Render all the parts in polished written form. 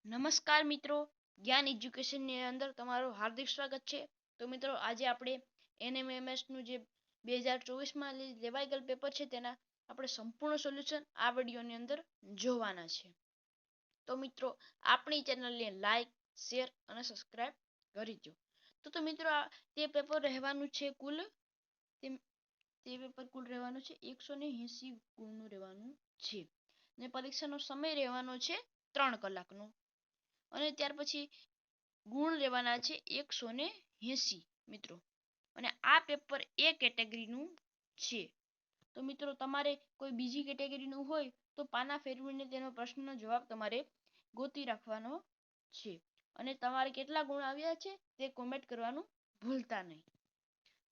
નમસ્કાર મિત્રો, જ્ઞાન એજ્યુકેશનની અંદર તમારું હાર્દિક સ્વાગત છે. તો મિત્રો આજે આપણે NMMS નું જે 2024માં લેવાઈ ગયેલ પેપર છે તેના આપણે સંપૂર્ણ સોલ્યુશન આ વિડિયોની અંદર જોવાના છે. તો મિત્રો આપણી ચેનલને લાઈક, શેર અને સબસ્ક્રાઇબ કરી દો. તો મિત્રો તે પેપર રહેવાનું છે તે પેપર કુલ રહેવાનું છે 180 ગુણનું રહેવાનું છે ને પરીક્ષાનો સમય રહેવાનો છે 3 કલાકનો. અને ત્યાર પછી ગુણ લેવાના છે 180 મિત્રો. અને આ પેપર એ કેટેગરીનું છે. તો મિત્રો તમારે કોઈ બીજી કેટેગરીનું હોય તો પાના ફેરવીને તેનો પ્રશ્નનો જવાબ તમારે ગોતી રાખવાનો છે. અને તમારે કેટલા ગુણ આવ્યા છે તે કોમેન્ટ કરવાનું ભૂલતા નહીં.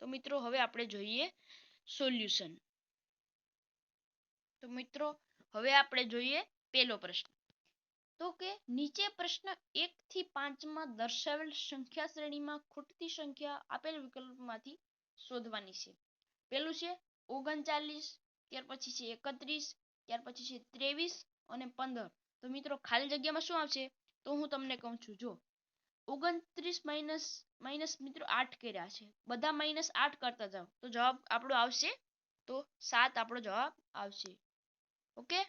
તો મિત્રો હવે આપણે જોઈએ સોલ્યુશન. તો મિત્રો હવે આપણે જોઈએ પહેલો પ્રશ્ન. તો કે નીચે પ્રશ્ન 1 થી 5 માં દર્શાવેલ સંખ્યા શ્રેણીમાં ખૂટતી સંખ્યા આપેલ વિકલ્પમાંથી શોધવાની છે. પહેલું છે 39, ત્યાર પછી છે 31, ત્યાર પછી છે 23 અને 15. તો મિત્રો ખાલી જગ્યામાં શું આવશે તો હું તમને કહું છું. જો 29 માઈનસ મિત્રો 8 કર્યા છે, બધા -8 કરતા જાવ તો જવાબ આપણો આવશે તો 7 આપણો જવાબ આવશે. ઓકે,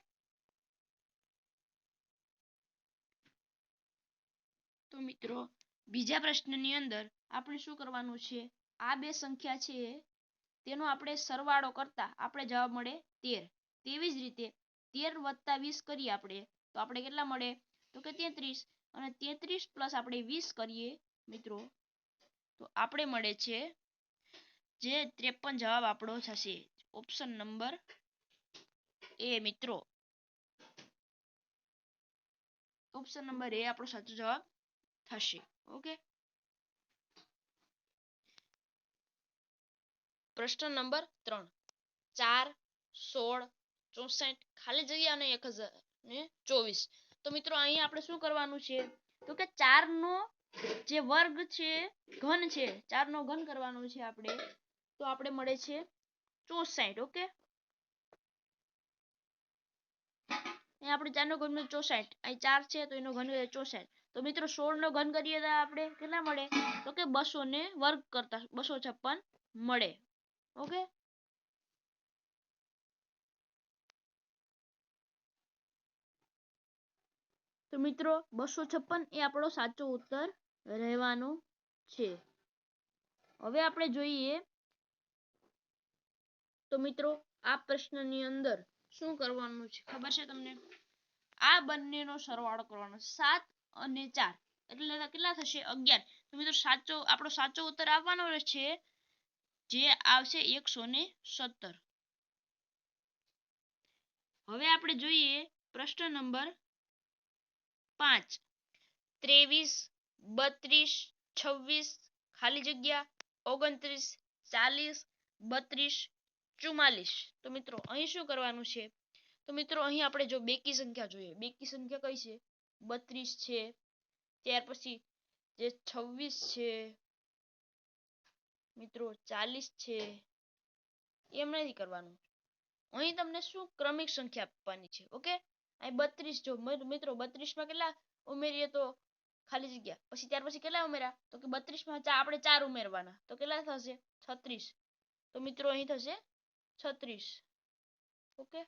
તો મિત્રો બીજા પ્રશ્નની અંદર આપણે શું કરવાનું છે, આ બે સંખ્યા છે તેનો આપણે સરવાળો કરતા આપણે જવાબ મળે 13. તેવી જ રીતે 13 + 20 કરીએ આપણે તો આપણે કેટલા મળે તો કે 33. અને 33 + આપણે 20 કરીએ મિત્રો તો આપણે મળે છે જે 53 જવાબ આપણો થશે. ઓપ્શન નંબર એ મિત્રો, ઓપ્શન નંબર એ આપણો સાચો જવાબ થશે. ઓકે, પ્રશ્ન નંબર 3, 4, 16, 64 ખાલી જગ્યા અને 1024. તો મિત્રો અહીં આપણે શું કરવાનું છે તો કે 4 નો જે વર્ગ છે ઘન છે, 4 નો ઘન કરવાનો છે આપણે તો આપણે મળે છે 64. ઓકે, અહીં આપણે 4 નો ઘન 64, અહીં 4 છે તો એનો ઘન 64. તો મિત્રો 16 નો ઘન કરીએ તો આપણે કેટલા મળે તો કે 200 ને વર્ગ કરતા 256 મળે. ઓકે, તો મિત્રો 256 એ આપણો સાચો ઉત્તર રહેવાનો છે. હવે આપણે જોઈએ તો મિત્રો આ પ્રશ્નની અંદર શું કરવાનું છે ખબર છે તમને, આ બંનેનો સરવાળો કરવાનો 7 અને 4 એટલે કેટલા થશે 11. તો મિત્રો આપણો સાચો ઉત્તર આવવાનો છે જે આવશે 117. હવે આપણે જોઈએ પ્રશ્ન નંબર 5, 23, 32, 26 ખાલી જગ્યા 29, 40, 32, 44. તો મિત્રો અહીં શું કરવાનું છે તો મિત્રો અહીં આપણે જો બેકી સંખ્યા જોઈએ, બેકી સંખ્યા કઈ છે 32 છે, ત્યાર પછી જે 26 છે મિત્રો, 40 છે, એમ નથી કરવાનું. અહીં તમને શું ક્રમિક સંખ્યા આપવાની છે. ઓકે, અહીં 32 જો મિત્રો 32 માં કેટલા ઉમેરીએ તો ખાલી જગ્યા પછી ત્યાર પછી કેટલા ઉમેર્યા તો કે 32 માં આપણે 4 ઉમેરવાના તો કેટલા થશે 36. તો મિત્રો અહીં થશે 36. ઓકે,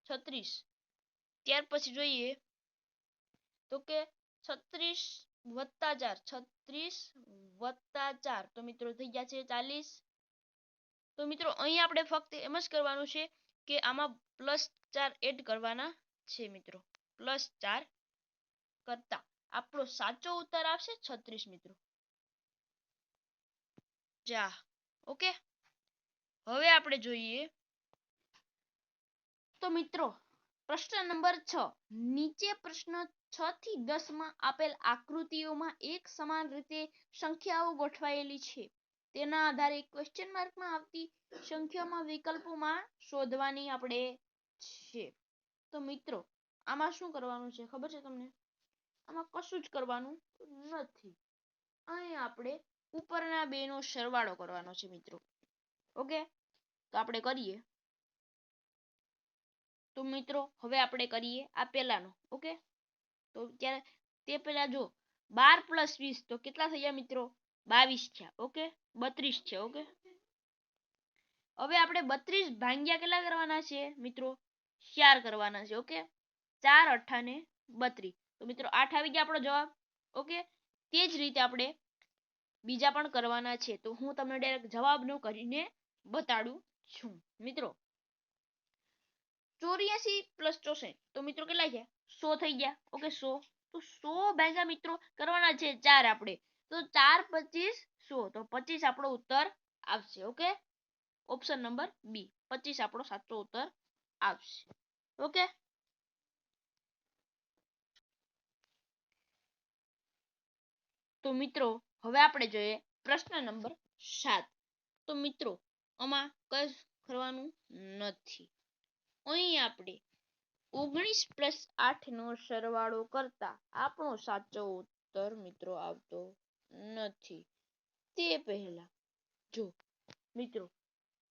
36. ત્યાર પછી જોઈએ તો કે 36 + 4, 36 + 4 તો મિત્રો થઈ ગયા છે 40. તો મિત્રો અહીં આપણે ફક્ત એમ જ કરવાનું છે કે આમાં +4 એડ કરવાના છે મિત્રો. +4 કરતા આપણો સાચો ઉત્તર આવશે 36 મિત્રો. જા ઓકે, હવે આપણે જોઈએ તો મિત્રો પ્રશ્ન નંબર 6, નીચે પ્રશ્ન 6 થી 10 માં આપેલ આકૃતિઓમાં એક સમાન રીતે સંખ્યાઓ ગોઠવાયેલી છે. તેના આધારે ક્વેશ્ચન માર્કમાં આવતી સંખ્યામાં વિકલ્પોમાં શોધવાની આપણે છે. તો મિત્રો આમાં શું કરવાનું છે ખબર છે તમને, આમાં કશું જ કરવાનું નથી. અહીં આપણે ઉપરના બેનો સરવાળો કરવાનો છે મિત્રો. ઓકે, તો આપણે કરીએ તો મિત્રો હવે આપણે કરીએ આ પહેલાનો. ઓકે, તો ત્યારે તે પહેલા જો 12 + 20 તો કેટલા થયા મિત્રો? 22 થયા. ઓકે, 32 છે. ઓકે, હવે આપણે 32 ભાગ્યા કેટલા કરવાના છે મિત્રો? 4 કરવાના છે. ઓકે, 4 × 8 = 32. તો મિત્રો 8 આવી ગયા આપણો જવાબ. ઓકે, તે જ રીતે આપણે બીજા પણ કરવાના છે. તો હું તમને ડાયરેક્ટ જવાબનો કરીને બતાડું છું મિત્રો. 84 + 64 તો મિત્રો કેટલા થયા? 100 થઈ ગયા. ઓકે, 100. તો 100 ભાગ્યા મિત્રો કરવાના છે 4 આપણે. તો 4 × 25 = 100. તો 25 આપણો ઉત્તર આવશે. ઓકે, ઓપ્શન નંબર બી 25 આપણો સાચો ઉત્તર આવશે. ઓકે, તો મિત્રો હવે આપણે જોઈએ પ્રશ્ન નંબર 7. તો મિત્રો આમાં કઈ કરવાનું નથી. અહીં આપણે 19 + 8 નો સરવાળો કરતા આપણો સાચો ઉત્તર મિત્રો આવતો નથી. તે પહેલા જો મિત્રો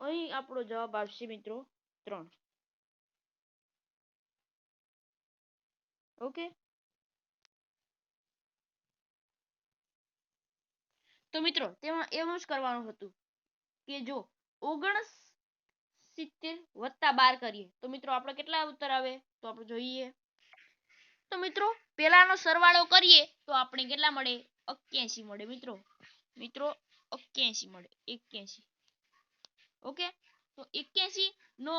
અહીં આપણો જવાબ આવશે મિત્રો 3. ઓકે, તો મિત્રો તેમાં એવું જ કરવાનું હતું કે જો 69 + 12 કરીએ તો મિત્રો આપણે કેટલા ઉત્તર આવે? તો આપણે જોઈએ. તો મિત્રો પેલાનો સરવાળો કરીએ તો આપણે કેટલા મળે? 81 મળે મિત્રો. 81 મળે. 81. ઓકે, તો 81 નો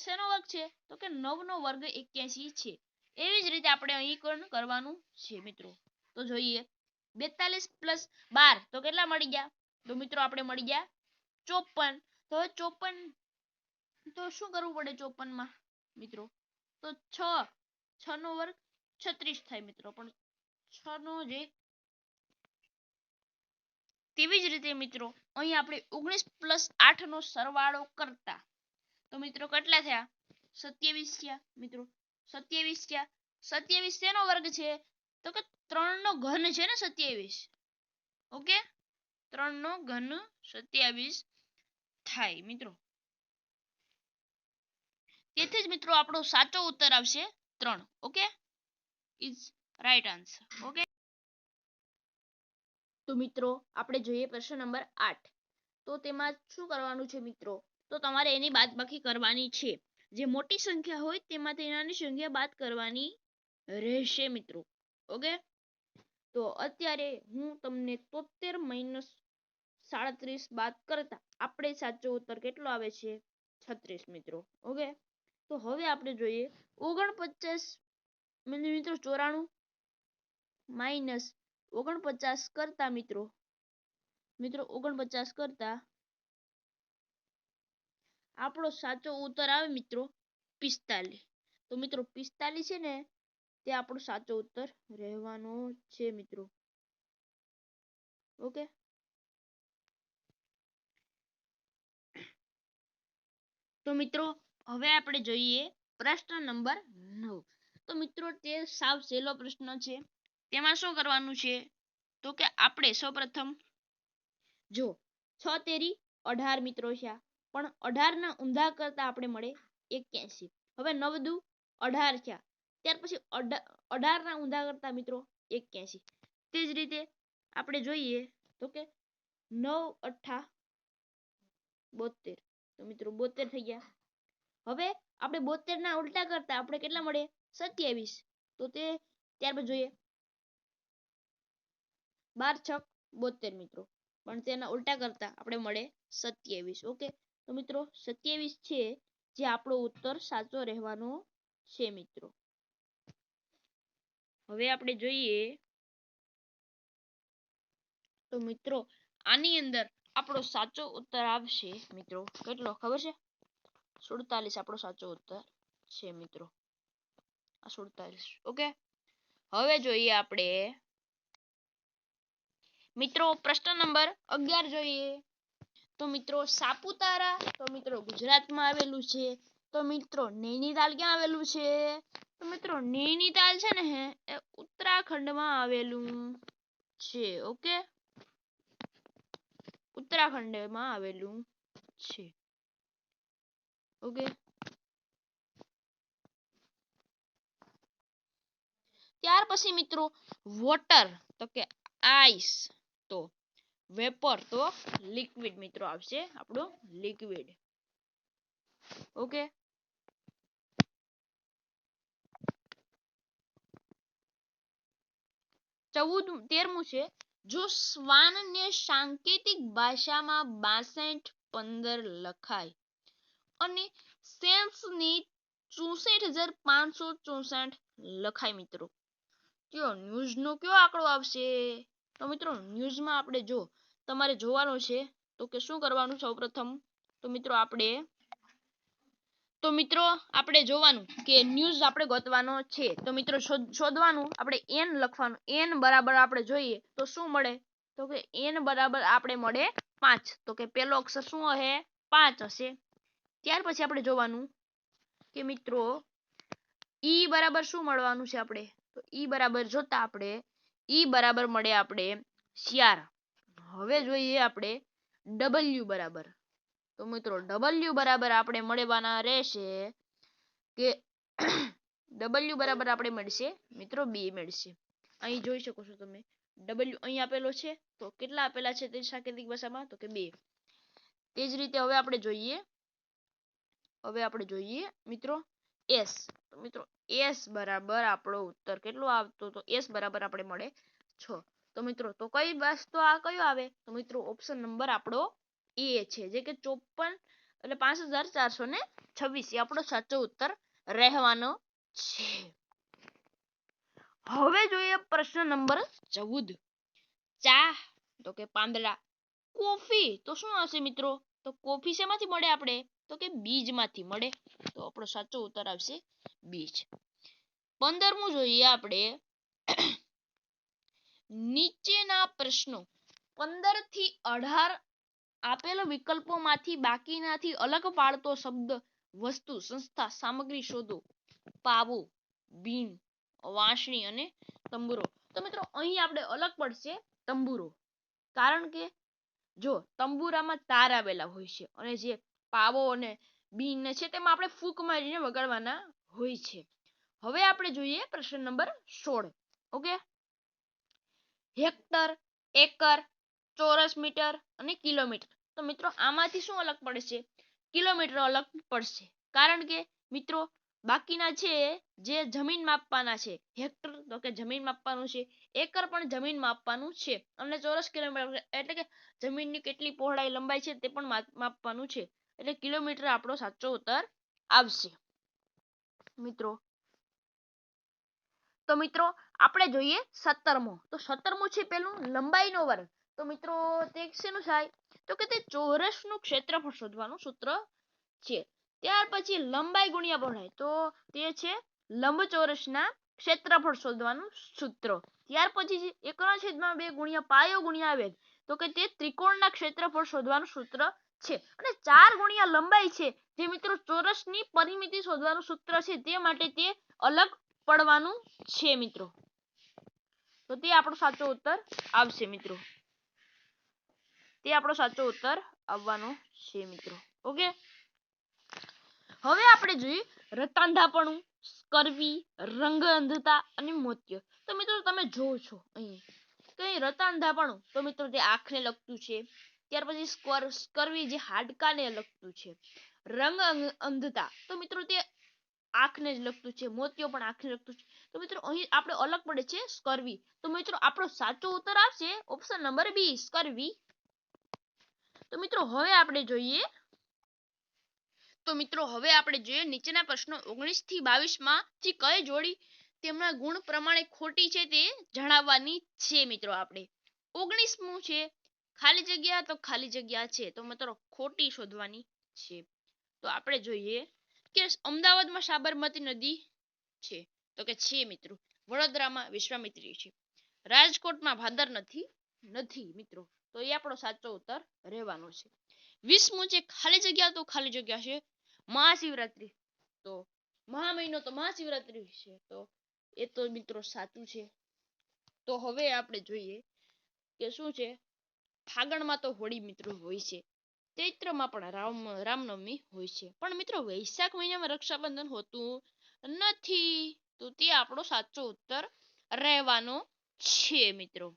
શેનો વર્ગ છે? તો કે 9 નો વર્ગ 81 છે. એવી જ રીતે આપણે અહીં પણ કરવાનું છે મિત્રો. તો જોઈએ 42 + 12 તો કેટલા મળી ગયા? તો મિત્રો આપણે મળી ગયા 54. તો 54 તો શું કરવું પડે 54 માં મિત્રો? તો 6 નો વર્ગ 36 થાય મિત્રો. પણ 6 નો જે તેવી જ રીતે મિત્રો અહીં આપણે 19 + 8 નો સરવાળો કરતા તો મિત્રો કેટલા થયા? 27 થયા મિત્રો. 27 થયા. 27 શેનો વર્ગ છે? તો કે 3 નો ઘન છે ને 27. ઓકે, 3 નો ઘન 27 થાય મિત્રો. તેથી જ મિત્રો આપણો સાચો ઉત્તર આવશે 3. Okay, is right answer. Okay, તો મિત્રો આપણે જોઈએ પ્રશ્ન નંબર 8. તો તેમાં શું કરવાનું છે મિત્રો? તો તમારે એની બાદબાકી કરવાની છે. જે મોટી સંખ્યા હોય તેમાંથી નાની સંખ્યા બાદ કરવાની રહેશે મિત્રો. ઓકે, તો અત્યારે હું તમને 73 - 37 બાદ કરતા આપણે સાચો ઉત્તર કેટલો આવે છે? 36 મિત્રો. ઓકે, તો હવે આપણે જોઈએ 49 મિત્રો 94 - 49 કરતા મિત્રો 49 કરતા આપણો સાચો ઉત્તર આવે મિત્રો 45. તો મિત્રો 45 છે ને તે આપણો સાચો ઉત્તર રહેવાનો છે મિત્રો. ઓકે, તો મિત્રો હવે આપણે જોઈએ પ્રશ્ન નંબર 9. તો મિત્રો તે સાવ સહેલો પ્રશ્ન છે. તેમાં શું કરવાનું છે? તો કે આપણે સૌપ્રથમ જો 6 તેરી 18 મિત્રો છે. પણ 18 ના ઊંધા કરતા આપણે મળે 81. હવે 9 દુ 18 થયા. ત્યાર પછી 18 ના ઊંધા કરતા મિત્રો 81. તે જ રીતે આપણે જોઈએ તો કે 9 × 8 = 72. તો મિત્રો 72 થઈ ગયા. હવે આપણે 72 ના ઉલટા કરતા આપણે કેટલા મળે? 27. તો તે ત્યાર પછી જોઈએ 12 × 6 = 72 મિત્રો. પણ તેના ઉલટા કરતા આપણે મળે 27. ઓકે, તો મિત્રો 27 છે જે આપણો ઉત્તર સાચો રહેવાનો છે મિત્રો. હવે આપણે જોઈએ તો મિત્રો આની અંદર આપણો સાચો ઉત્તર આવશે મિત્રો કેટલો ખબર છે? 47 આપણો સાચો ઉત્તર છે મિત્રો. આ 47. ઓકે, હવે જોઈએ આપણે મિત્રો પ્રશ્ન નંબર 11 જોઈએ. તો મિત્રો સાપુતારા તો મિત્રો ગુજરાતમાં આવેલું છે. તો મિત્રો નૈનીતાલ ક્યાં આવેલું છે? તો મિત્રો નૈનીતાલ છે ને એ ઉત્તરાખંડમાં આવેલું છે. ઓકે, ઉત્તરાખંડમાં આવેલું છે. ઓકે, ત્યાર પછી મિત્રો વોટર તો કે આઈસ, તો વેપર તો લિક્વિડ મિત્રો આવશે આપણું લિક્વિડ. ઓકે, 13મું છે, જો શ્વાનને સાંકેતિક ભાષામાં 6215 લખાય અને સેન્સની 64564 લખાય મિત્રો, કયો ન્યૂઝનો કયો આંકડો આવશે? તો મિત્રો ન્યૂઝમાં આપણે જો તમારે જોવાનું છે તો કે શું કરવાનું, સૌપ્રથમ તો મિત્રો આપણે જોવાનું કે ન્યૂઝ આપણે ગોતવાનો છે. તો મિત્રો શોધવાનું આપણે n લખવાનું, n બરાબર આપણે જોઈએ તો શું મળે, તો કે n બરાબર આપણે મળે 5, તો કે પહેલો અક્ષર શું હશે, 5 હશે. ત્યાર પછી આપણે જોવાનું કે મિત્રો ઈ બરાબર શું મળવાનું છે આપણે, તો ઈ બરાબર જોતા આપણે ઈ બરાબર મળે આપણે 4. હવે જોઈએ આપણે w બરાબર, તો મિત્રો w બરાબર આપણે મળવાના રહેશે કે w બરાબર આપણે મળશે મિત્રો 2 મળશે. અહીં જોઈ શકો છો તમે w અહીં આપેલો છે, તો કેટલા આપેલા છે તે સાંકેતિક ભાષામાં, તો કે 2. તે જ રીતે હવે આપણે જોઈએ મિત્રો s, તો મિત્રો s બરાબર આપણો ઉત્તર કેટલો આવતો, તો s બરાબર આપણે મળે 6. તો મિત્રો તો કઈ વસ્તુ આ કયો આવે, તો મિત્રો ઓપ્શન નંબર આપણો એ છે, જે કે 54 એટલે 5426 એ આપણો સાચો ઉત્તર રહેવાનો છે. હવે જોઈએ પ્રશ્ન નંબર 14, ચા તો કે પાંદડા, કોફી તો શું હશે મિત્રો, તો કોફી શેમાંથી મળે આપણે, તો કે બીજમાંથી મળે, તો આપણો સાચો ઉત્તર આવશે બીજ. 15મું જોઈએ આપણે, નીચેના પ્રશ્નો 15 થી 18 આપેલ વિકલ્પોમાંથી બાકીનાથી અલગ પાડતો શબ્દ, વસ્તુ, સંસ્થા, સામગ્રી શોધો. પાવો, બીન, વાંસળી અને તંબુરો. તો મિત્રો અહીં આપણે અલગ પડશે તંબુરો, કારણ કે જો તંબુરામાં તાર આવેલા હોય છે અને જે પાવો અને બીન છે તેમાં આપણે ફૂંક મારીને વગાડવાના હોય છે. હવે આપણે જોઈએ પ્રશ્ન નંબર 16. ઓકે, હેક્ટર, એકર, ચોરસ મીટર અને કિલોમીટર. તો મિત્રો આમાંથી શું અલગ પડશે, કિલોમીટર અલગ પડશે, કારણ કે મિત્રો બાકીના છે જે જમીન માપવાના છે, હેક્ટર તો કે જમીન માપવાનું છે, એકર પણ જમીન માપવાનું છે, અને ચોરસ કિલોમીટર એટલે કે જમીનની કેટલી પહોળાઈ લંબાઈ છે તે પણ માપવાનું છે, એટલે કિલોમીટર આપણો સાચો ઉત્તર આવશે મિત્રો. તો મિત્રો આપણે જોઈએ 17મો, તો 17મું છે પેલું લંબાઈનો વર્ગ. તો મિત્રો તે શેનું થાય, તો કે તે ચોરસનું ક્ષેત્રફળ શોધવાનું સૂત્ર છે. ત્યાર પછી લંબાઈ ગુણ્યા પહોળાઈ, તો તે છે લંબચોરસના ક્ષેત્રફળ શોધવાનું સૂત્ર. ત્યાર પછી 1/2 ગુણ્યા પાયો ગુણ્યા વેધ, તો કે તે ત્રિકોણના ક્ષેત્રફળ શોધવાનું સૂત્ર છે. અને 4 ગુણ્યા લંબાઈ છે, જે મિત્રો ચોરસની પરિમિતિ શોધવાનું સૂત્ર છે, તે માટે તે અલગ પડવાનું છે મિત્રો. તો તે આપણો સાચો ઉત્તર આવશે મિત્રો, તે આપણો સાચો ઉત્તર આવવાનો છે મિત્રો. ઓકે, હવે આપણે જોઈએ રતાંધાપણું, સ્કર્વી, રંગ અંધતા અને મોતિયો. તો મિત્રો તમે જોવો છો અહીં તો અહીં રતાંધાપણું, તો મિત્રો તે આંખને લગતું છે. ત્યાર પછી સ્કર્વી જે હાડકાને લગતું છે. રંગ અંધતા, તો મિત્રો તે આંખને જ લગતું છે. મોતિયો પણ આંખને લગતું છે. તો મિત્રો અહીં આપણે અલગ પડે છે સ્કર્વી. તો મિત્રો આપણો સાચો ઉત્તર આવશે ઓપ્શન નંબર બી, સ્કર્વી. તો મિત્રો હવે આપણે જોઈએ નીચેના પ્રશ્નો 19 થી 22 માંથી કઈ જોડી તેમના ગુણ પ્રમાણે ખોટી છે તે જણાવવાની છે મિત્રો. આપણે 19મું છે, ખાલી જગ્યા તો ખાલી જગ્યા છે, તો મિત્રો ખોટી શોધવાની છે. તો આપણે જોઈએ કે અમદાવાદમાં સાબરમતી નદી છે, તો કે છે મિત્રો. વડોદરામાં વિશ્વામિત્રી છે. રાજકોટમાં ભાદર નથી મિત્રો, તો એ આપણો સાચો ઉત્તર રહેવાનો છે. 20મું છે, ખાલી જગ્યા તો ખાલી જગ્યા છે, મહાશિવરાત્રી, તો મહા મહિનો તો મહાશિવરાત્રી છે, તો એ તો મિત્રો સાચું છે. તો હવે આપણે જોઈએ કે શું છે, ફાગણમાં તો હોળી મિત્રો હોય છે, ચૈત્રમાં પણ રામનવમી હોય છે, પણ મિત્રો વૈશાખ મહિનામાં રક્ષાબંધન હોતું નથી, તો તે આપણો સાચો ઉત્તર રહેવાનો છે મિત્રો.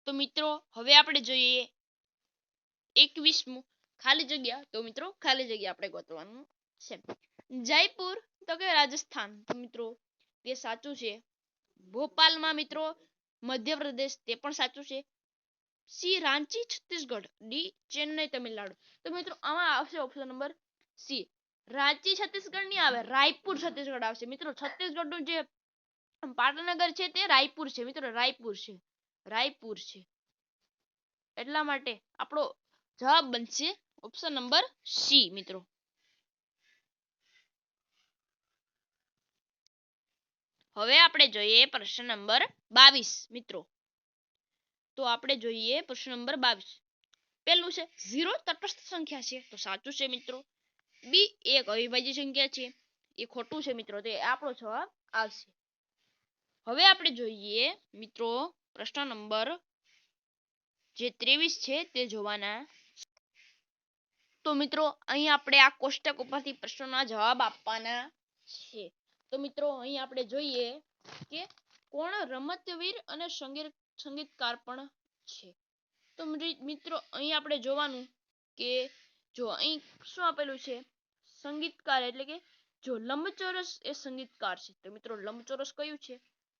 તો મિત્રો હવે આપણે જોઈએ 21મું ખાલી જગ્યા. તો મિત્રો ખાલી જગ્યા આપણે ગોતવાનું છે. જયપુર તો કે રાજસ્થાન. તો મિત્રો તે સાચું છે. ભોપાલમાં મિત્રો મધ્યપ્રદેશ, તે પણ સાચું છે. સી રાંચી છત્તીસગઢ. ડી ચેન્નઈ તમિલનાડુ. તો મિત્રો આમાં આવશે option number C. Ranchi Chhattisgarh નહીં આવે, રાયપુર છત્તીસગઢ આવશે મિત્રો. છત્તીસગઢ નું જે પાટનગર છે તે રાયપુર છે મિત્રો. રાયપુર છે એટલા માટે આપણો જવાબ બનશે ઓપ્શન નંબર સી મિત્રો. હવે આપણે જોઈએ પ્રશ્ન નંબર 22 મિત્રો. તો આપણે જોઈએ પ્રશ્ન નંબર 22. પહેલું છે 0 તટસ્થ સંખ્યા છે. તો સાચું છે મિત્રો. બી એક અવિભાજ્ય સંખ્યા છે. એ ખોટું છે મિત્રો. તે આપણો જવાબ આવશે. હવે આપણે જોઈએ મિત્રો પ્રશ્ન નંબર જે 23 છે તે જોવાના. તો મિત્રો અહીં આપણે આ કોષ્ટક ઉપરથી પ્રશ્નોના જવાબ આપવાના છે. તો મિત્રો અહીં આપણે જોઈએ કે કોણ રમતવીર અને સંગીતકાર પણ છે. તો મિત્રો અહીં આપણે જોવાનું કે જો અહીં શું આપેલું છે, સંગીતકાર એટલે કે જો લંબચોરસ એ સંગીતકાર છે. તો મિત્રો લંબચોરસ કયું છે?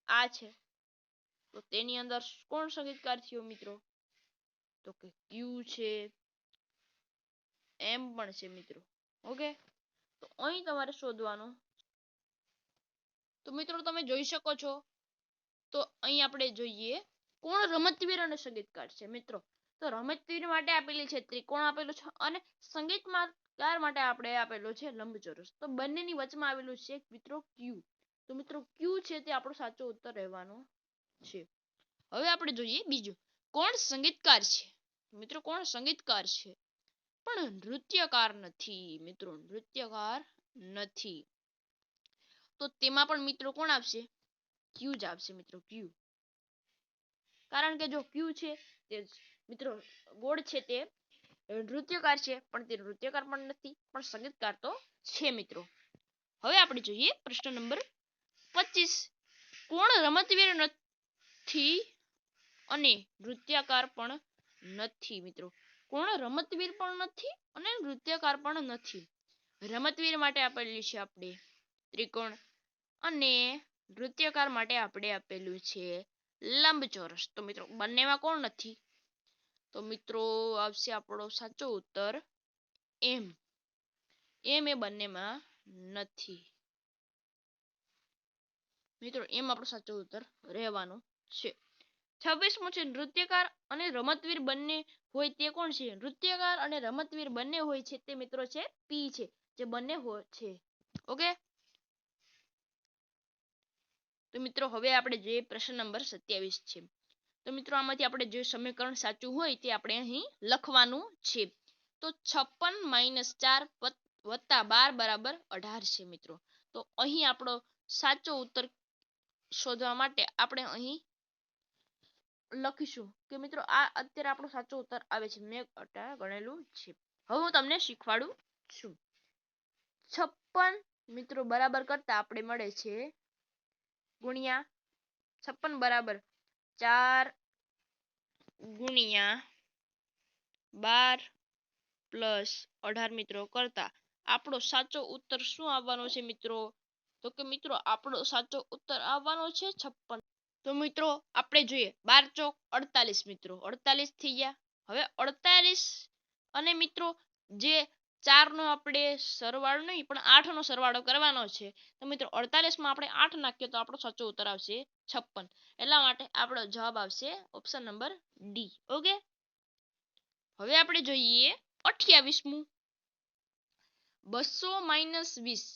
આ છે. તો તેની અંદર કોણ સંગીતકાર થયો મિત્રો? તો કે ક્યુ છે, એમ પણ છે મિત્રો. ઓકે, તો અહીં તમારે શોધવાનું. તો મિત્રો તમે જોઈ શકો છો. તો અહીં આપણે જોઈએ કોણ રમતવીર અને સંગીતકાર છે મિત્રો. તો રમતવીર માટે આપેલી છે ત્રિકોણ આપેલું છે અને સંગીતકાર માટે આપણે આપેલો છે લંબચોરસ. તો બંનેની વચમાં આવેલું છે મિત્રો ક્યુ. તો મિત્રો ક્યુ છે તે આપણો સાચો ઉત્તર રહેવાનો છે. હવે આપણે જોઈએ બીજું, કોણ સંગીતકાર છે? મિત્રો કોણ સંગીતકાર છે પણ નૃત્યકાર નથી મિત્રો. નૃત્યકાર નથી. તો તેમાં પણ મિત્રો કોણ આવશે? ક્યુ જ આવશે મિત્રો. ક્યુ. કારણ કે જો ક્યુ છે તે મિત્રો ગોળ છે તે નૃત્યકાર છે, પણ તે નૃત્યકાર પણ નથી, પણ સંગીતકાર તો છે મિત્રો. હવે આપણે જોઈએ પ્રશ્ન નંબર 25. કોણ રમતવીર નથી અને નૃત્યકાર પણ નથી મિત્રો. કોણ રમતવીર પણ નથી અને નૃત્યકાર પણ નથી. રમતવીર માટે આપેલી છે આપણે ત્રિકોણ અને નૃત્યકાર માટે આપણે આપેલું છે લંબચોરસ. તો મિત્રો બંનેમાં કોણ નથી? તો મિત્રો આવશે આપણો સાચો ઉત્તર એમ. એમ એ બંનેમાં નથી મિત્રો. એમ આપણો સાચો ઉત્તર રહેવાનો છે. 26મો છે નૃત્યકાર અને રમતવીર બંને હોય તે કોણ છે? નૃત્યકાર અને રમતવીર બંને હોય છે તે મિત્રો છે પી છે, જે બંને હોય છે. ઓકે, તો મિત્રો હવે આપણે જોઈએ પ્રશ્ન નંબર 27 છે. તો મિત્રો આમાંથી આપણે જે સમીકરણ સાચું હોય તે આપણે અહીં લખવાનું છે. તો 56 - 4 + 12 = 18 છે મિત્રો. તો અહીં આપણો સાચો ઉત્તર શોધવા માટે આપણે અહીં લખીશું કે મિત્રો આ અત્યારે આપણો સાચો ઉત્તર આવે છે. મેં ગણેલું છે. હવે હું તમને શીખવાડું છું. 56 મિત્રો બરાબર કરતા આપણે મળે છે ગુણ્યા 56 બરાબર 4 ગુણ્યા 12 પ્લસ 18 મિત્રો કરતા આપણો સાચો ઉત્તર શું આવવાનો છે મિત્રો? તો કે મિત્રો આપણો સાચો ઉત્તર આવવાનો છે 56. તો મિત્રો આપણે જોઈએ 12 ચોક 48 મિત્રો. 48 થઈ ગયા. હવે 48 અને મિત્રો જે 4 નો આપણે સરવાળો નહીં પણ 8 નો સરવાળો કરવાનો છે. તો મિત્રો 48 માં આપણે 8 નાખીએ તો આપણો સાચો ઉત્તર આવશે 56. એટલા માટે આપણો જવાબ આવશે ઓપ્શન નંબર ડી. ઓકે, હવે આપણે જોઈએ 28મું. 200 - 20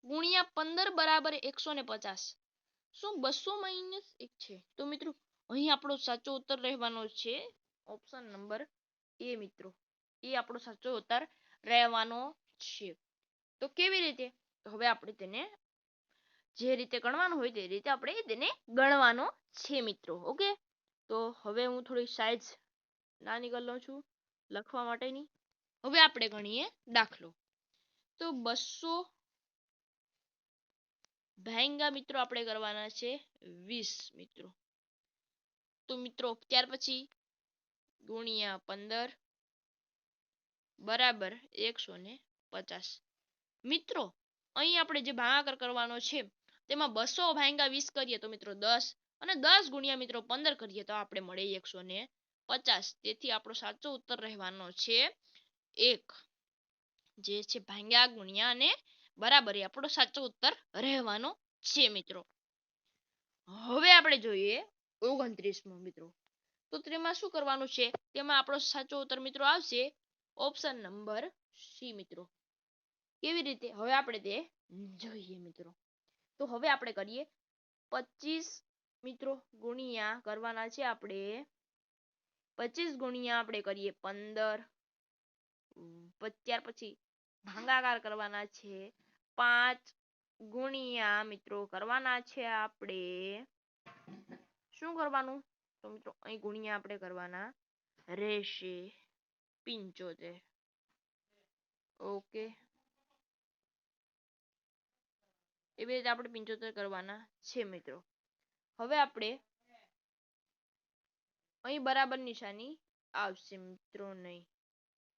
ગુણ્યા 15 બરાબર 150. શું 200 - 1 છે? તો મિત્રો અહીં આપણો સાચો ઉત્તર રહેવાનો છે ઓપ્શન નંબર એ મિત્રો. એ આપણો સાચો ઉત્તર રહેવાનો છે. તો કેવી રીતે? તો હવે આપણે તેને જે રીતે ગણવાનું હોય તે રીતે આપણે તેને ગણવાનો છે મિત્રો. ઓકે, તો હવે હું થોડી સાઈઝ નાની કરી લઉં છું લખવા માટેની. હવે આપણે ગણીએ દાખલો. તો 200 ભાંગા મિત્રો આપણે કરવાના છે 20 મિત્રો. તો મિત્રો ત્યાર પછી ગુણ્યા 15 બરાબર 150. મિત્રો અહીં આપણે જે ભાગાકાર કરવાનો છે તેમાં 200 ભાંગા 20 કરીએ તો મિત્રો 10 અને 10 ગુણ્યા મિત્રો 15 કરીએ તો આપણે મળે 150. તેથી આપણો સાચો ઉત્તર રહેવાનો છે 1. જે છે ભાંગ્યા ગુણ્યા અને બરાબર એ આપણો સાચો ઉત્તર રહેવાનો છે મિત્રો. હવે આપણે જોઈએ 29મો મિત્રો. તો તેમાં શું કરવાનું છે? તેમાં આપણો સાચો ઉત્તર મિત્રો આવશે ઓપ્શન નંબર સી મિત્રો. કેવી રીતે? હવે આપણે તે જોઈએ મિત્રો. તો હવે આપણે કરીએ 25 મિત્રો ગુણ્યા કરવાના છે આપણે 25 ગુણ્યા આપણે કરીએ 15. ત્યાર પછી ભાગાકાર કરવાના છે 5 ગુણ્યા મિત્રો કરવાના છે આપણે શું કરવાનું? તો મિત્રો અહીં ગુણ્યા આપણે કરવાના રહેશે 75. ઓકે, એવી રીતે આપણે 75 કરવાના છે મિત્રો. હવે આપણે અહીં બરાબર નિશાની આવશે મિત્રો, નહીં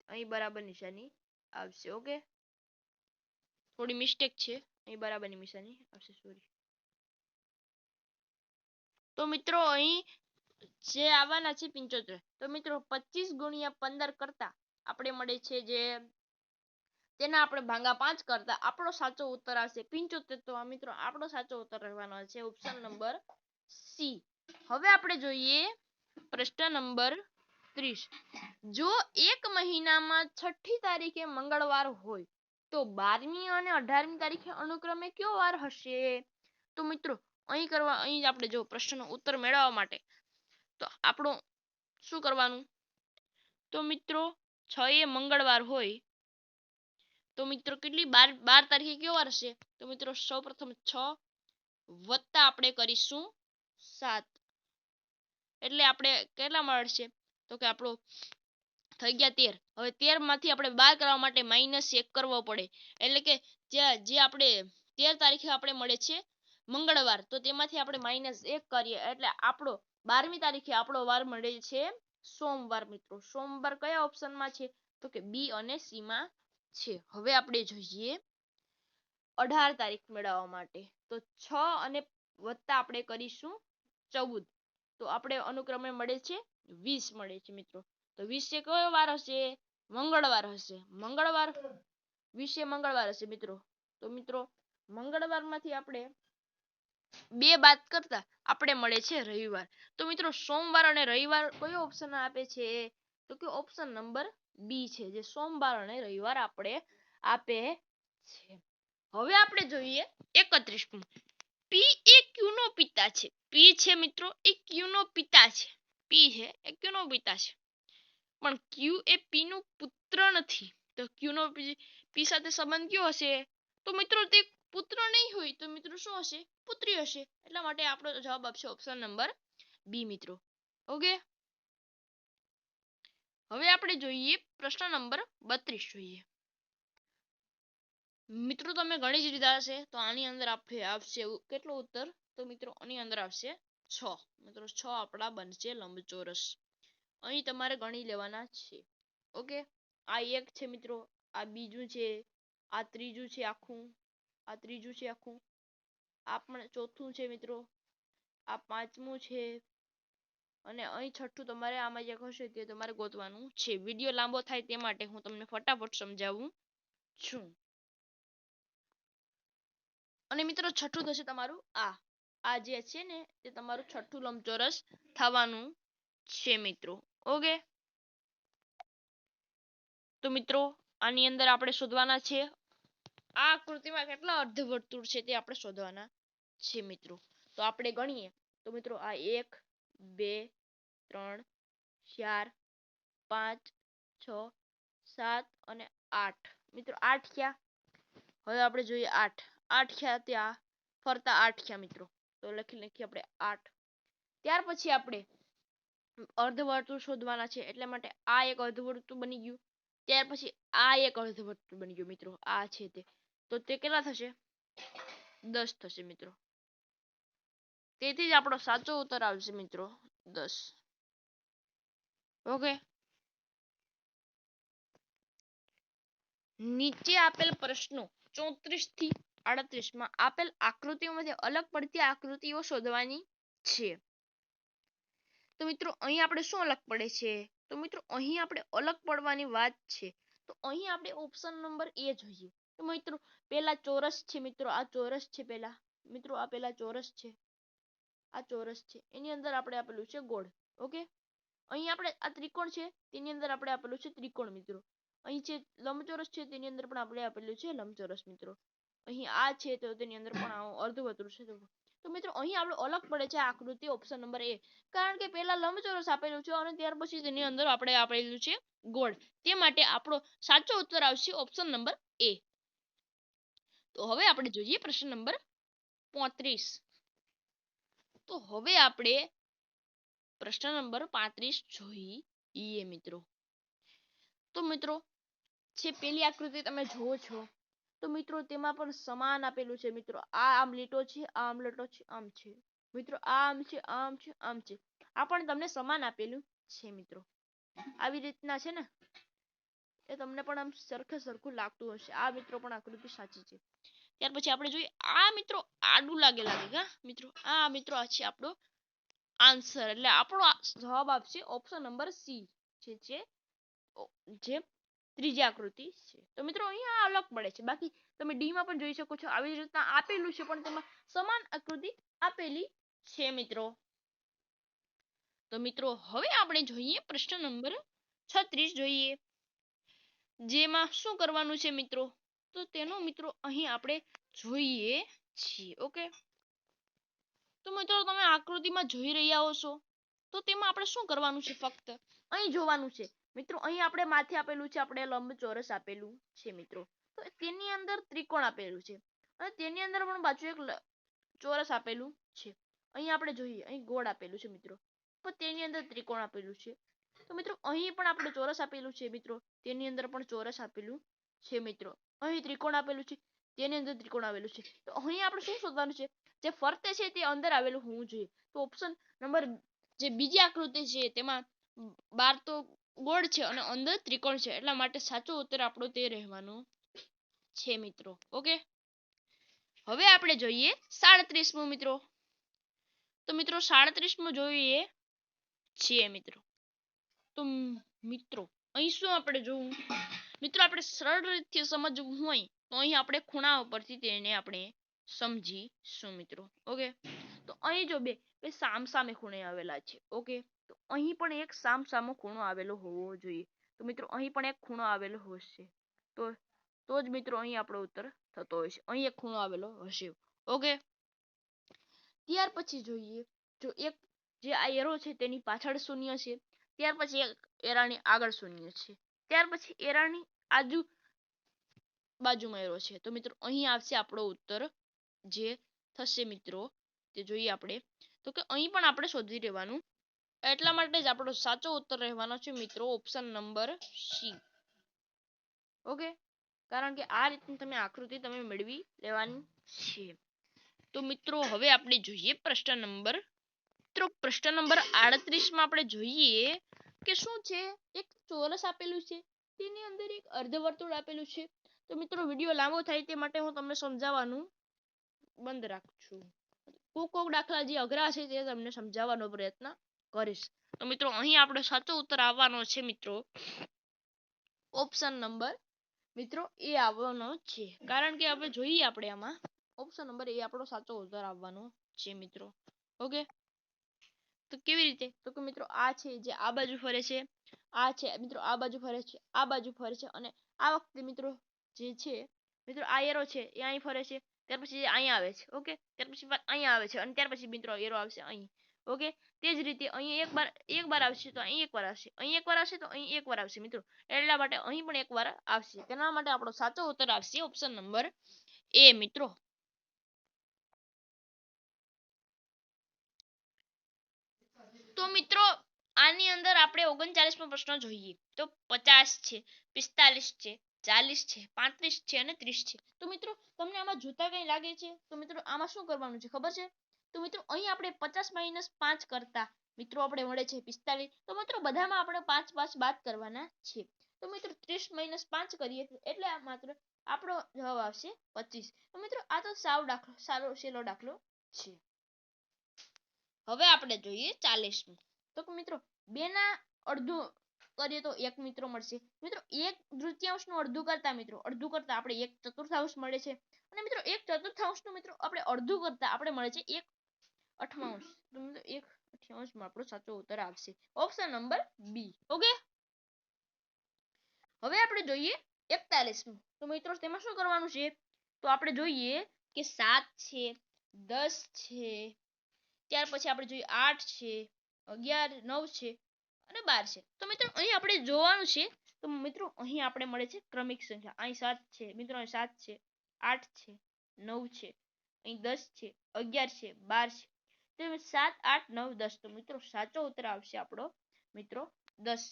અહીં બરાબર નિશાની આવશે. ઓકે, થોડી મિસ્ટેક છે, અહીં બરાબરની નિશાની આવશે, સોરી. તો મિત્રો અહીં જે આવવાના છે 75. તો મિત્રો 25 ગુણ્યા 15 કરતા આપણે મળે છે જે તેના આપણે ભાંગા 5 કરતા આપણો સાચો ઉત્તર આવશે 75. તો મિત્રો આપણો સાચો ઉત્તર રહેવાનો છે ઓપ્શન નંબર સી. હવે આપણે જોઈએ પ્રશ્ન નંબર 30. જો એક મહિનામાં 6ઠી તારીખે મંગળવાર હોય તો 12મી અને 18મી તારીખે અનુક્રમે કયો વાર હશે? તો મિત્રો અહીં આપણે જો પ્રશ્નનો ઉત્તર મેળવવા માટે તો આપણું શું કરવાનું? તો મિત્રો 6 એ મંગળવાર હોય તો મિત્રો કેટલી 12 તારીખે કયો વાર હશે? તો મિત્રો સૌપ્રથમ 6 વત્તા આપણે કરીશું 7 એટલે આપણે કેટલા મળશે? તો કે આપણો થઈ ગયા 13. હવે 13 માંથી આપણે 12 કરવા માટે -1 કરવો પડે. એટલે કે જે આપણે 13 તારીખે આપણે મળે છે મંગળવાર, તો તેમાંથી આપણે -1 કરીએ એટલે આપણો 12મી તારીખે આપણો વાર મળે છે સોમવાર મિત્રો. સોમવાર કયા ઓપ્શનમાં છે? તો કે બી અને સી માં છે. હવે આપણે જોઈએ 18 તારીખ મેળવવા માટે તો 6 અને વત્તા આપણે કરીશું 14. તો આપણે અનુક્રમે મળે છે 20 મળે છે મિત્રો. તો 20 એ કયો વાર હશે? મંગળવાર હશે. મંગળવાર 20 એ મંગળવાર હશે મિત્રો. તો મિત્રો મંગળવારમાંથી આપણે 2 બાદ કરતા આપણે મળે છે રવિવાર. તો મિત્રો સોમવાર અને રવિવાર કયો ઓપ્શન આપે છે? તો કે ઓપ્શન નંબર બી છે, જે સોમવાર અને રવિવાર આપણે આપે છે. હવે આપણે જોઈએ 31. પી એ ક્યુ નો પિતા છે. પી છે મિત્રો એ ક્યુ નો પિતા છે. પી છે એ ક્યુ નો પિતા છે, પણ ક્યુ એ પી નો પુત્ર નથી. તો ક્યુ નો પી સાથે સંબંધ કયો હશે? તો મિત્રો તે પુત્ર નહીં હોય તો મિત્રો શું હશે? પુત્રી હશે. એટલા માટે આપણો જવાબ આપશે ઓપ્શન નંબર બી મિત્રો. ઓકે, હવે આપણે જોઈએ પ્રશ્ન નંબર 32 જોઈએ. મિત્રો તમે ગણી જ લીધા હશે તો આની અંદર આવશે કેટલો ઉત્તર? તો મિત્રો આની અંદર આવશે 6. મિત્રો 6 આપણા બનશે લંબચોરસ. અહીં તમારે ગણી લેવાના છે. ઓકે, આ એક છે મિત્રો, આ બીજું છે, આ ત્રીજું છે આખું, આ ત્રીજું છે આખું, આ પણ ચોથું છે મિત્રો, આ પાંચમું છે અને અહીં છઠ્ઠું તમારે આમાં જે હશે તે તમારે ગોતવાનું છે. વિડિયો લાંબો થાય તે માટે હું તમને ફટાફટ સમજાવું છું. અને મિત્રો છઠ્ઠું થશે તમારું આ જે છે ને તે તમારું છઠ્ઠું લંબચોરસ થવાનું છે મિત્રો. ઓકે, તો મિત્રો આની અંદર આપણે શોધવાના છે આ આકૃતિમાં કેટલા અર્ધવર્તુળ છે તે આપણે શોધવાના છે મિત્રો. તો આપણે ગણીએ તો મિત્રો આ 1 2 3 4 5 6 7 અને 8 મિત્રો 8 થયા. હવે આપણે જોઈએ 8 થયા, ત્યાં ફરતા 8 થયા મિત્રો. તો લખી નાખીએ આપણે 8. ત્યાર પછી આપણે અર્ધવર્તુળ શોધવાના છે, એટલે માટે આ એક અર્ધવર્તુળ બની ગયું. ત્યાર પછી આ એક અર્ધવર્તુળ બની ગયું મિત્રો, આ છે તે. તો તે કેટલા થશે? 10 થશે મિત્રો. તેથી જ આપણો સાચો ઉત્તર આવશે મિત્રો 10. ઓકે. નીચે આપેલ પ્રશ્નો 34 થી 38 માં આપેલ આકૃતિઓમાંથી અલગ પડતી આકૃતિઓ શોધવાની છે. તો મિત્રો અહીં આપણે શું અલગ પડે છે? તો મિત્રો અહીં આપણે અલગ પડવાની વાત છે. તો અહીં આપણે ઓપ્શન નંબર એ જોઈએ. તો મિત્રો પહેલા ચોરસ છે મિત્રો, આ ચોરસ છે પહેલા. મિત્રો આ પહેલા ચોરસ છે, આ ચોરસ છે, એની અંદર આપણે આપેલું છે ગોળ. ઓકે. અહીં આપણે આ ત્રિકોણ છે, તેની અંદર આપણે આપેલું છે ત્રિકોણ મિત્રો. અહીં છે લંબચોરસ છે, તેની અંદર પણ આપણે આપેલું છે લંબચોરસ મિત્રો. અહીં આ છે તો તેની અંદર પણ અર્ધવર્તુળ છે. તો મિત્રો અહીં આપણે અલગ પડે છે આકૃતિ ઓપ્શન નંબર એ, કારણ કે પહેલા લંબચોરસ આપેલું છે અને ત્યાર પછી તેની અંદર આપણે આપેલું છે ગોળ. તે માટે આપણો સાચો ઉત્તર આવશે ઓપ્શન નંબર એ. તો હવે આપણે જોઈએ પ્રશ્ન નંબર 35. તો હવે આપણે પ્રશ્ન નંબર 35 જોઈએ મિત્રો. તો મિત્રો જે પેલી આકૃતિ તમે જુઓ છો, તો મિત્રો તેમાં પણ સમાન આપેલું છે મિત્રો. આ આમ લીટો છે, આ આમ લીટો છે, આમ છે મિત્રો, આ આમ છે, આમ છે, આમ છે. આ પણ તમને સમાન આપેલું છે મિત્રો. આવી રીતના છે ને, એ તમને પણ આમ સરખું લાગતું હશે. આ મિત્રો પણ આકૃતિ સાચી છે. ત્યાર પછી આપણે જોઈએ આ મિત્રો આડું લાગે મિત્રો. આ મિત્રો આ છે આપણો આન્સર, એટલે આપણો જવાબ આપશે ઓપ્શન નંબર સી છે, જે ત્રીજી આકૃતિ છે. તો મિત્રો અહીંયા અલગ પડે છે. બાકી તમે ડી માં પણ જોઈ શકો છો, આવી રીતના આપેલું છે પણ તેમાં સમાન આકૃતિ આપેલી છે મિત્રો. તો મિત્રો હવે આપણે જોઈએ પ્રશ્ન નંબર 36 જોઈએ, જેમાં શું કરવાનું છે મિત્રો. તો તેનો મિત્રો અહીં આપણે જોઈએ છીએ. ઓકે. તો મિત્રો તમે આકૃતિમાં જોઈ રહ્યા હશો, તો તેમાં આપણે શું કરવાનું છે? ફક્ત અહીં જોવાનું છે મિત્રો. અહીં આપણે માથે આપેલું છે, આપણે લંબચોરસ આપેલું છે મિત્રો. તો તેની અંદર ત્રિકોણ આપેલું છે અને તેની અંદર પણ બાજુ એક ચોરસ આપેલું છે. અહીં આપણે જોઈએ, અહીં ગોળ આપેલું છે મિત્રો, પણ તેની અંદર ત્રિકોણ આપેલું છે. તો મિત્રો અહીં પણ આપણે ચોરસ આપેલું છે મિત્રો, તેની અંદર પણ ચોરસ આપેલું છે મિત્રો. અહીં ત્રિકોણ આપેલું છે, તેની અંદર ત્રિકોણ આવેલું છે. તો અહીં આપણે શું શોધવાનું છે? જે ફરતે છે તે અંદર આવેલું હોવું જોઈએ. તો ઓપ્શન નંબર જે બીજી આકૃતિ છે તેમાં બાર તો ગોળ છે અને અંદર ત્રિકોણ છે, એટલા માટે સાચો ઉત્તર આપણો તે રહેવાનો છે મિત્રો. ઓકે. હવે આપણે જોઈએ 37મો મિત્રો. તો મિત્રો 37મો જોઈએ છીએ મિત્રો. તો મિત્રો અહીં શું આપણે જોવું? મિત્રો આપણે સરળ રીતથી સમજવું હોય તો અહીં આપણે ખૂણા ઉપરથી તેને આપણે સમજીશું મિત્રો. ઓકે. તો અહીં જો બે સામસામે ખૂણે આવેલા છે. ઓકે. તો અહીં પણ એક સામસામો ખૂણો આવેલો હોવો જોઈએ. તો મિત્રો અહીં પણ એક ખૂણો આવેલો હશે, તો જ મિત્રો અહીં આપણો ઉત્તર થતો હશે. અહીં એક ખૂણો આવેલો હશે. ઓકે. ત્યાર પછી જોઈએ, જો એક જે આ એરો છે તેની પાછળ શૂન્ય છે, ત્યાર પછી એક એરાની આગળ શૂન્ય છે, ત્યાર પછી એરાની આજુ બાજુમાં એરો છે. તો મિત્રો અહીં આવશે આપણો ઉત્તર જે થશે મિત્રો, તે જોઈએ આપણે. તો કે અહીં પણ આપણે શોધી લેવાનું, એટલા માટે જ આપણો સાચો ઉત્તર રહેવાનો છે મિત્રો ઓપ્શન નંબર સી. ઓકે. કારણ કે આ રીતની તમે આકૃતિ તમે મેળવી લેવાની છે. તો મિત્રો હવે આપણે જોઈએ પ્રશ્ન નંબર 38 માં આપણે જોઈએ કે શું છે? એક ચોરસ આપેલું છે, તેની અંદર એક અર્ધવર્તુળ આપેલું છે. તો મિત્રો વિડિયો લાંબો થાય તે માટે હું તમને સમજાવવાનું બંધ રાખું છું. કોક દાખલા જે અઘરા છે તે તમને સમજાવવાનો પ્રયત્ન કરીશ. તો મિત્રો અહીં આપણો સાચો ઉત્તર આવવાનો છે મિત્રો ઓપ્શન નંબર મિત્રો એ આવવાનો છે, કારણ કે હવે જોઈએ આપણે આમાં ઓપ્શન નંબર એ આપણો સાચો ઉત્તર આવવાનો છે મિત્રો. ઓકે. તો કેવી રીતે? તો કે મિત્રો આ છે જે આ બાજુ ફરે છે, આ છે મિત્રો આ બાજુ ફરે છે, આ બાજુ ફરે છે, અને આ વખતે મિત્રો જે છે મિત્રો આ એરો છે એ અહીં ફરે છે, ત્યાર પછી અહીંયા આવે છે. ઓકે. ત્યાર પછી અહીંયા આવે છે અને ત્યાર પછી મિત્રો એરો આવશે અહીં. ઓકે. તે જ રીતે અહીં એક વાર આવશે તો અહીં એક વાર આવશે, અહીં એક વાર આવશે તો અહીં એક વાર આવશે મિત્રો. એટલા માટે અહીં પણ એક વાર આવશે. તેના માટે આપણો સાચો ઉત્તર આવશે ઓપ્શન નંબર એ મિત્રો. તો મિત્રો આની અંદર આપણે 39મો પ્રશ્ન જોઈએ. તો 50 છે, 45 છે, 40 છે, 35 છે અને 30 છે. તો મિત્રો તમને આમાં જોતા કઈ લાગે છે? તો મિત્રો આમાં શું કરવાનું છે ખબર છે? તો મિત્રો અહીં આપણે 50 - 5 કરતા મિત્રો આપણે મળે છે 45. તો મિત્રો બધામાં આપણે 5 5 બાદ કરવાના છે. તો મિત્રો 30 - 5 કરીએ એટલે આ માત્ર આપણો જવાબ આવશે 25. તો મિત્રો આ તો સારો સહેલો દાખલો છે. હવે આપણે જોઈએ 40મું. તો મિત્રો 2 ના અડધું કરીએ તો 1 મિત્રો મળશે. મિત્રો 1/3 નું અડધું કરતા આપણે 1/4 મળે છે. અને મિત્રો 1/4 નું મિત્રો આપણે અડધું કરતા આપણે મળે છે 1/8. તો મિત્રો 1/8 માં આપણો સાચો ઉત્તર આવશે ઓપ્શન નંબર બી. ઓકે. હવે આપણે જોઈએ 41મું. તો મિત્રો તેમાં શું કરવાનું છે? તો આપણે જોઈએ કે 7 છે, 10 છે, ત્યાર પછી આપણે જોઈએ 8 છે, 11, 9 છે અને 12 છે. તો મિત્રો અહીં આપણે જોવાનું છે. તો મિત્રો અહીં આપણે મળે છે ક્રમિક સંખ્યા. અહીં 7 છે મિત્રો, અહીં 7 છે, 8 છે, 9 છે, અહીં 10 છે, 11 છે, 12 છે. તો 7, 8, 9, 10. તો મિત્રો સાચો ઉત્તર આવશે આપણો મિત્રો 10.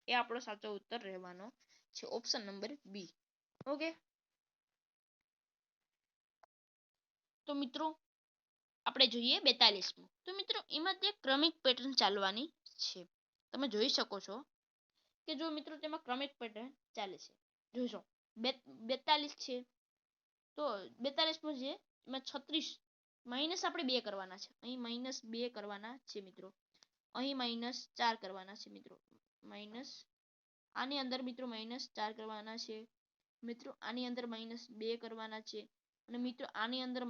એ આપણો સાચો ઉત્તર રહેવાનો છે ઓપ્શન નંબર બી. ઓકે. તો મિત્રો આપણે જોઈએ 42મું. તો મિત્રો એમાં તે ક્રમિક પેટર્ન ચાલવાની છે. તમે જોઈ શકો છો કે જો મિત્રો તેમાં ક્રમિક પેટર્ન ચાલે છે. જોઈશો 42 છે. તો 42મું છે એમાં 36 માઈનસ આપણે 2 કરવાના છે. અહીં -2 કરવાના છે મિત્રો. અહીં -4 કરવાના છે મિત્રો. માઈનસ આની અંદર મિત્રો -4 કરવાના છે મિત્રો. આની અંદર -2 કરવાના છે અને મિત્રો આની અંદર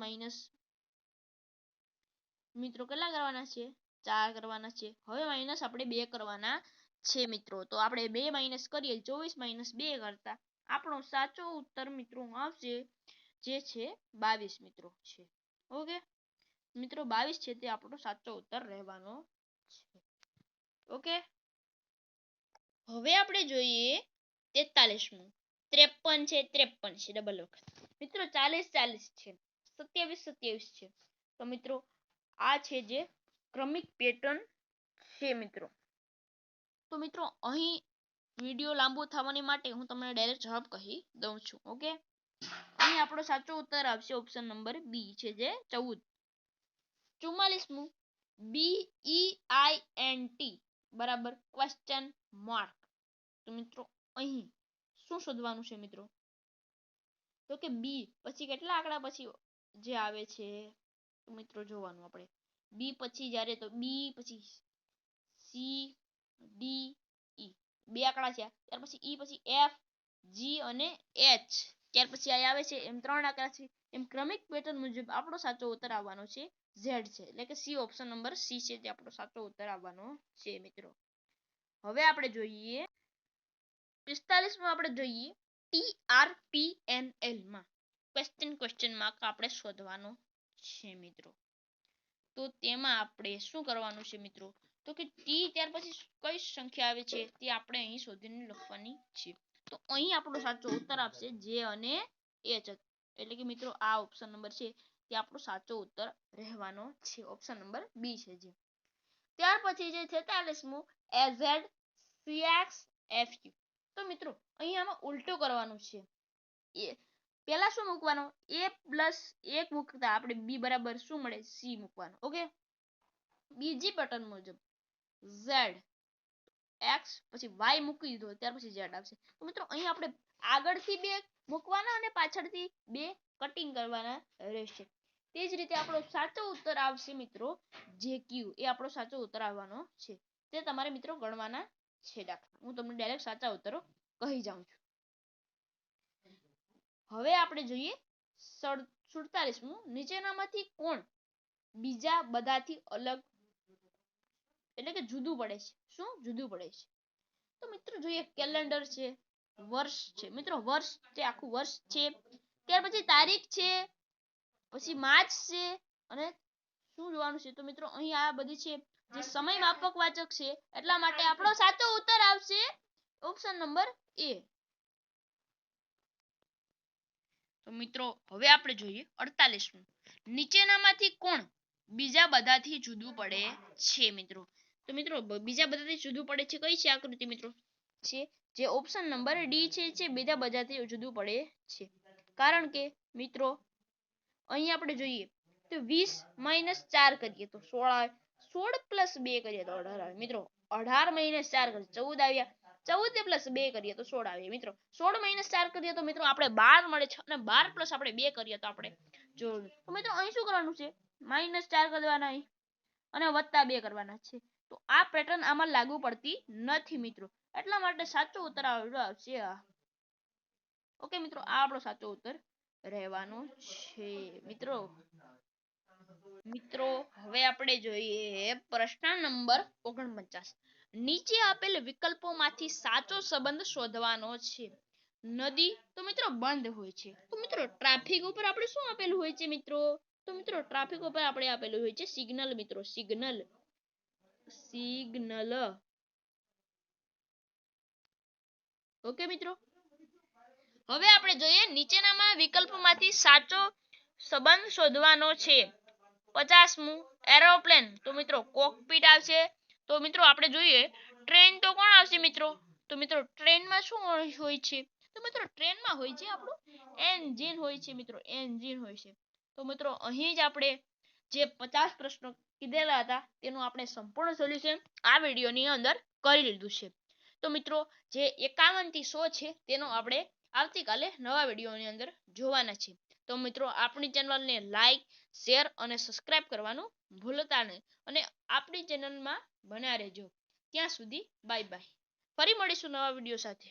મિત્રો કેટલા કરવાના છે? 4 કરવાના છે. હવે માઈનસ આપણે 2 કરવાના છે મિત્રો. તો આપણે 2 માઈનસ કરીએ 24 - 2 કરતા આપણો સાચો ઉત્તર મિત્રો આવશે જે છે 22 મિત્રો છે. ઓકે. મિત્રો 22 છે તે આપણો સાચો ઉત્તર રહેવાનો છે. ઓકે. હવે આપણે જોઈએ 43મું. 53 છે, 53 છે ડબલ વખત. મિત્રો 40 40 છે, 27 27 છે. તો મિત્રો આ છે જે ક્રમિક પેટર્ન છે મિત્રો. તો મિત્રો અહીં વિડિયો લાંબો થવાની માટે હું તમને ડાયરેક્ટ જવાબ કહી દઉં છું. ઓકે. અહીં આપણો સાચો ઉત્તર આવશે ઓપ્શન નંબર બી છે જે 14. 44મું. BEINT બરાબર ક્વેશ્ચન માર્ક. તો મિત્રો અહીં શું શોધવાનું છે મિત્રો? તો કે બી પછી કેટલા આંકડા પછી જે આવે છે મિત્રો જોવાનું આપણે. બી પછી જ્યારે તો બી પછી સી ડી ઈ 2 આંકડા છે. ત્યાર પછી ઈ પછી એફ જી અને એચ. ત્યાર પછી આ આવે છે એમ 3 આંકડા છે. એમ ક્રમિક પેટર્ન મુજબ આપણો સાચો ઉત્તર આવવાનો છે ઝેડ છે. એટલે કે સી ઓપ્શન નંબર સી છે તે આપણો સાચો ઉત્તર આવવાનો છે મિત્રો. હવે આપણે જોઈએ 45મું. આપણે જોઈએ TRPNL માં ક્વેશ્ચન માર્ક આપણે શોધવાનો છે મિત્રો. તો તેમાં આપણે શું કરવાનું છે મિત્રો? તો કે ટી ત્યાર પછી કઈ સંખ્યા આવે છે તે આપણે અહીં શોધીને લખવાની છે. તો અહીં આપણો સાચો ઉત્તર આવશે જે અને એચ. એટલે કે મિત્રો આ ઓપ્શન નંબર છે તે આપણો સાચો ઉત્તર રહેવાનો છે ઓપ્શન નંબર બી છે જે. ત્યાર પછી જે 46મું AZCXFU. તો મિત્રો અહીં આમાં ઉલટું કરવાનું છે. પહેલા શું મૂકવાનું? a પ્લસ 1 મૂકતા આપણે b બરાબર શું મળે? c મૂકવાનું. ઓકે. બીજી પેટર્ન મુજબ z x પછી y મૂકી દીધો ત્યાર પછી z આવશે. તો મિત્રો અહીં આપણે આગળથી 2 મૂકવાના અને પાછળથી 2 કટિંગ કરવાના રહેશે. તે જ રીતે આપણો સાચો ઉત્તર આવશે મિત્રો JQ. એ આપણો સાચો ઉત્તર આવવાનો છે. તે તમારે મિત્રો ગણવાના છે દાખલા. હું તમને ડાયરેક્ટ સાચા ઉત્તરો કહી જાઉં છું. હવે આપણે જોઈએ 47મું. નીચેનામાંથી કોણ બીજા બધાથી અલગ એટલે કે જુદું પડે છે? શું જુદું પડે છે? તો મિત્રો જોઈએ કેલેન્ડર છે, વર્ષ છે. મિત્રો વર્ષ તે આખું વર્ષ છે. ત્યાર પછી તારીખ છે, પછી માર્ચ છે અને શું જોવાનું છે? તો મિત્રો અહીં આ બધી છે જે સમય માપક વાચક છે. એટલા માટે આપણો સાચો ઉત્તર આવશે ઓપ્શન નંબર એ. તો મિત્રો હવે આપણે જોઈએ 48મું. નીચેનામાંથી કોણ બીજા બધાથી જુદું પડે છે મિત્રો? તો મિત્રો બીજા બધાથી જુદું પડે છે કઈ છે આકૃતિ મિત્રો? છે જે ઓપ્શન નંબર ડી છે બીજા બધાથી જુદું પડે છે કારણ કે મિત્રો અહીં આપણે જોઈએ તો 20 - 4 કરીએ તો 16 આવે 16 + 2 કરીએ તો 18 આવે મિત્રો 18 - 4 કરીએ 14 આવ્યા 14 + 2 કરીએ તો 16 આવે મિત્રો 16 - 4 કરીએ તો મિત્રો આપણે 12 મળે છે અને 12 + આપણે 2 કરીએ તો આપણે જો તો મિત્રો અહીં શું કરવાનું છે -4 કરવાના અહીં અને +2 કરવાના છે તો આ પેટર્ન આમાં લાગુ પડતી નથી મિત્રો એટલા માટે સાચો ઉત્તર આવશે આ ઓકે મિત્રો આ આપણો સાચો ઉત્તર રહેવાનો છે મિત્રો મિત્રો હવે આપણે જોઈએ પ્રશ્ન નંબર 49 નીચે આપેલ વિકલ્પોમાંથી સાચો સંબંધ શોધવાનો છે નદી તો મિત્રો બંધ હોય છે તો મિત્રો ટ્રાફિક ઉપર આપણે શું આપેલું હોય છે મિત્રો તો મિત્રો ટ્રાફિક ઉપર આપણે આપેલું હોય છે સિગ્નલ મિત્રો સિગ્નલ ઓકે મિત્રો હવે આપણે જોઈએ નીચેનામાં વિકલ્પોમાંથી સાચો સંબંધ શોધવાનો છે 50મું એરોપ્લેન તો મિત્રો કોકપીટ આવશે તો મિત્રો આપણે જોઈએ ટ્રેન તો કોણ આવશે મિત્રો તો મિત્રો ટ્રેનમાં શું હોય છે તો મિત્રો ટ્રેનમાં હોય છે આપણું એન્જિન હોય છે મિત્રો એન્જિન હોય છે તો મિત્રો અહીં જ આપણે જે 50 પ્રશ્નો કીધેલા હતા તેનું આપણે સંપૂર્ણ સોલ્યુશન આ વિડિયોની અંદર કરી લીધું છે તો મિત્રો જે 51 થી 100 છે તેનો આપણે આવતીકાલે નવા વિડિયોની અંદર જોવાના છે તો મિત્રો આપણી ચેનલને લાઈક શેર અને સબસ્ક્રાઇબ કરવાનું ભૂલતા નહીં અને આપણી ચેનલમાં બન્યા રહેજો ત્યાં સુધી બાય બાય ફરી મળીશું નવા વિડિયો સાથે